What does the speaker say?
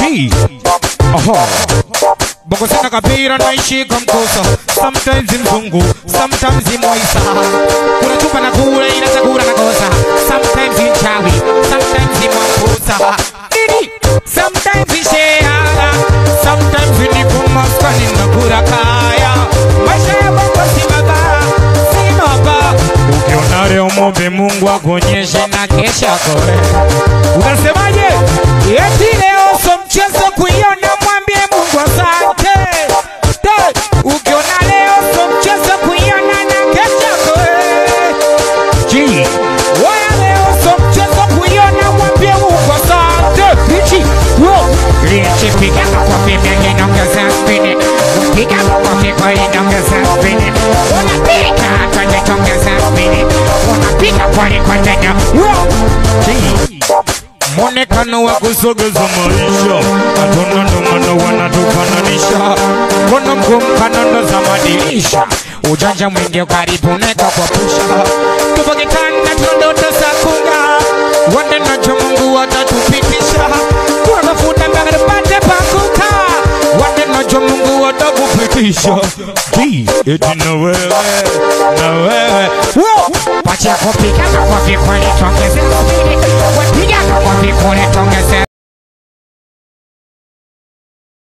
G. Boko sina kapira na ishika mkosa. Sometimes mzungu, sometimes moisa. Kuna chupa na kula ila chakula na kosa. Sometimes chawi, sometimes mwakosa. Nini? Sometimes shehara, sometimes niko maskani na kula kaya. Maisha ya bongo si mabaya. Ukiona leo muombe Mungu akuonyeshe na kesha kore. Unasemaje? Eti leo so mchezo kuiona mwambie Mungu asante. Ukiona leo so mchezo kuiona na kesha kore. G. Waya leo so mchezo kuiona mwambie Mungu asante. Pichi. Lichi piga kwa mimi inaongeza spini. Piga kwa mimi inaongeza spini. Unapiga kwenye tongeza spini. Unapiga kwa nenya. G. Mwonekano wa kusogeza maisha. Hatuna ndomano wanatufananisha. Kono mkumkano ndo za madirisha. Ujanja mwingi ukaribu neka kwa pusha. Tupo kitanda tundoto za kunga. Wande nacho Mungu watatupitisha. Tunatafuta mpaka tupate pakuka. Wande nacho Mungu watakupitisha. G. Eti na wewe. Pacha kupiga kwa vikoni tongeze spini. Wepiga kwa vikoni tongeze